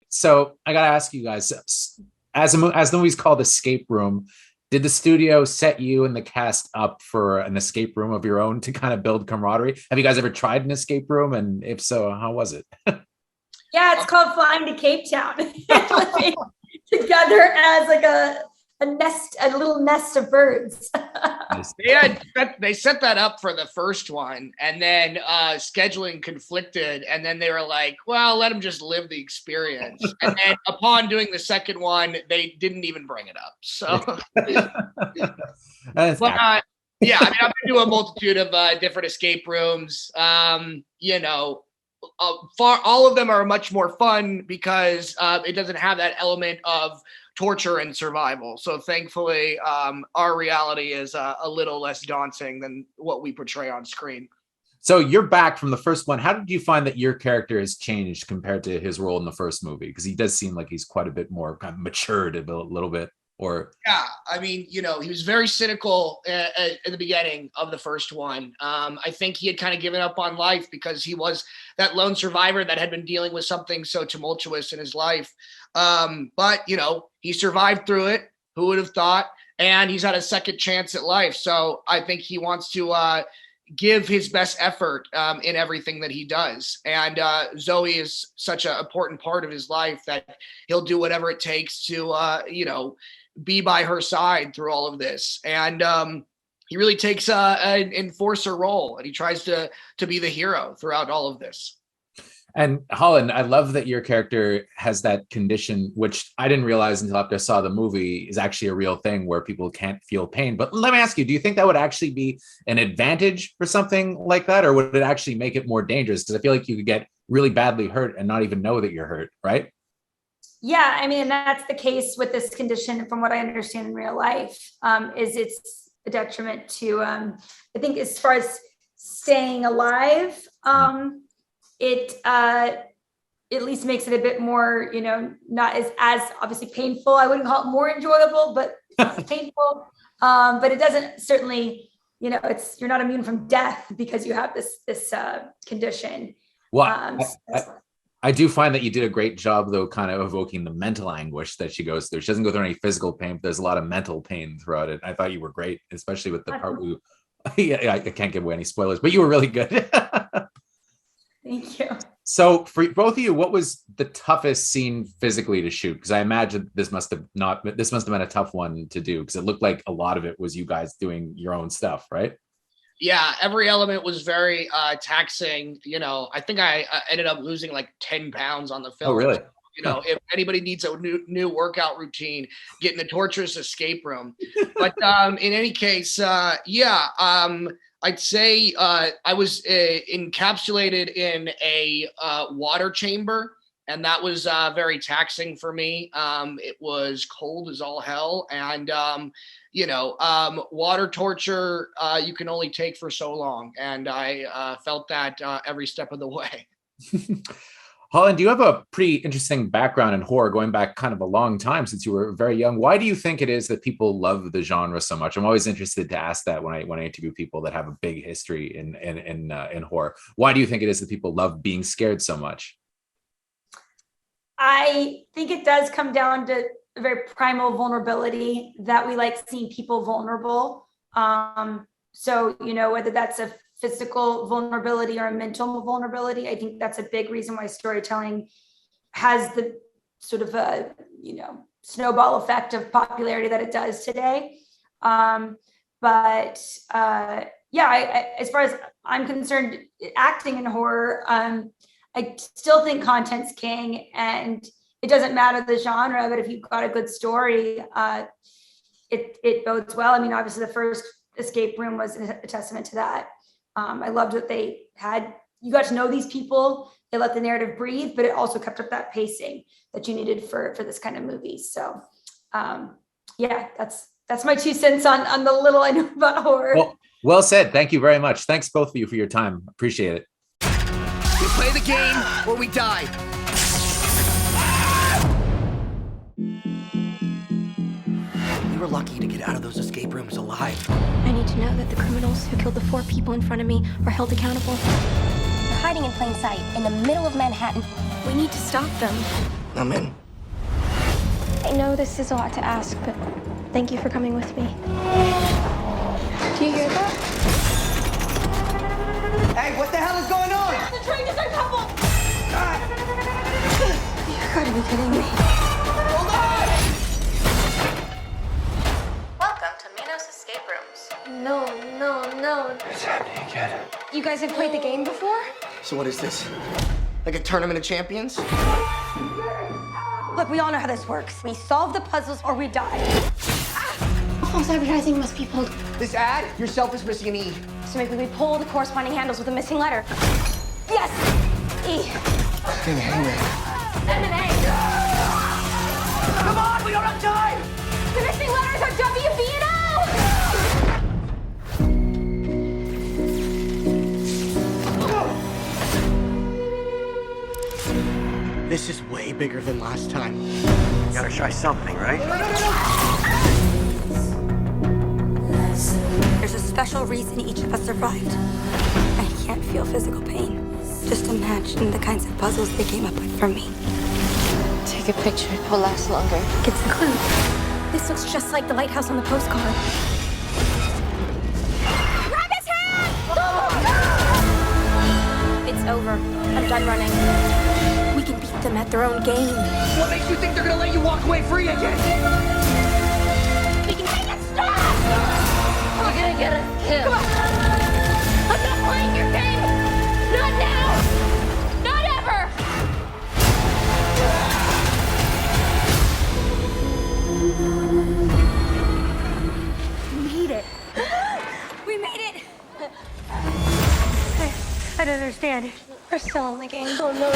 So I gotta ask you guys, as the movie's called Escape Room, did the studio set you and the cast up for an escape room of your own to kind of build camaraderie? Have you guys ever tried an escape room? And if so, how was it? Yeah, it's called Flying to Cape Town. Living together as like a little nest of birds. They set that up for the first one, and then scheduling conflicted, and then they were like, well, let them just live the experience. And then upon doing the second one, they didn't even bring it up. So I've been to a multitude of different escape rooms. All of them are much more fun because it doesn't have that element of torture and survival. So thankfully, our reality is a little less daunting than what we portray on screen. So you're back from the first one. How did you find that your character has changed compared to his role in the first movie? Because he does seem like he's quite a bit more kind of matured a little bit. Yeah, I mean, he was very cynical at the beginning of the first one. I think he had kind of given up on life because he was that lone survivor that had been dealing with something so tumultuous in his life. But he survived through it. Who would have thought? And he's had a second chance at life. So I think he wants to give his best effort in everything that he does. And Zoe is such an important part of his life that he'll do whatever it takes to, be by her side through all of this. And he really takes an enforcer role, and he tries to be the hero throughout all of this. And Holland, I love that your character has that condition, which I didn't realize until after I saw the movie is actually a real thing where people can't feel pain. But let me ask you, do you think that would actually be an advantage for something like that? Or would it actually make it more dangerous? Because I feel like you could get really badly hurt and not even know that you're hurt, right? Yeah, I mean, that's the case with this condition, from what I understand in real life, is it's a detriment to, I think as far as staying alive, it at least makes it a bit more, not as obviously painful. I wouldn't call it more enjoyable, but it's painful. But it doesn't certainly, you're not immune from death because you have this condition. Well, I do find that you did a great job, though, kind of evoking the mental anguish that she goes through. She doesn't go through any physical pain, but there's a lot of mental pain throughout it. I thought you were great, especially with the part where I can't give away any spoilers, but you were really good. Thank you. So for both of you, what was the toughest scene physically to shoot? Because I imagine this must have been a tough one to do, because it looked like a lot of it was you guys doing your own stuff, right? Yeah, every element was very taxing. I think I ended up losing like 10 pounds on the film. Oh, really? If anybody needs a new workout routine, get in the torturous escape room. But in any case, I'd say I was encapsulated in a water chamber, and that was very taxing for me. It was cold as all hell, and water torture you can only take for so long, and I felt that every step of the way. Holland, you have a pretty interesting background in horror, going back kind of a long time since you were very young. Why do you think it is that people love the genre so much? I'm always interested to ask that when I interview people that have a big history in horror. Why do you think it is that people love being scared so much? I think it does come down to a very primal vulnerability, that we like seeing people vulnerable. So, whether that's a physical vulnerability or a mental vulnerability, I think that's a big reason why storytelling has the sort of a, snowball effect of popularity that it does today. As far as I'm concerned, acting in horror, I still think content's king, and it doesn't matter the genre, but if you've got a good story, it bodes well. I mean, obviously the first escape room was a testament to that. I loved that you got to know these people, they let the narrative breathe, but it also kept up that pacing that you needed for this kind of movie. So that's my 2 cents on the little I know about horror. Well said. Thank you very much. Thanks both of you for your time. Appreciate it. We play the game or we die. We were lucky to get out of those escape rooms alive. I need to know that the criminals who killed the 4 people in front of me are held accountable. They're hiding in plain sight in the middle of Manhattan. We need to stop them. I'm in. I know this is a lot to ask, but thank you for coming with me. Do you hear that? Hey, what the hell is going on? The train is uncoupled. You gotta be kidding me. Hold on! Welcome to Minos Escape Rooms. No. It's happening again. You guys have played the game before? So what is this? Like a tournament of champions? Look, we all know how this works. We solve the puzzles or we die. False advertising must be pulled. This ad, yourself is missing an E. So maybe we pull the corresponding handles with a missing letter. Yes! E. Damn it, anyway. And an A. Come on, we don't have time! The missing letters are W, B, and O! This is way bigger than last time. You gotta try something, right? There's a special reason each of us survived. I can't feel physical pain. Just imagine the kinds of puzzles they came up with for me. Take a picture. It will last longer. It's a clue. This looks just like the lighthouse on the postcard. Grab his hand! It's over. I'm done running. We can beat them at their own game. What makes you think they're gonna let you walk away free again? We can make it stop! You're gonna get us killed. Come on! I'm not playing your game! Not now! Not ever! We made it. We made it! I don't understand. We're still in the game. Oh, no.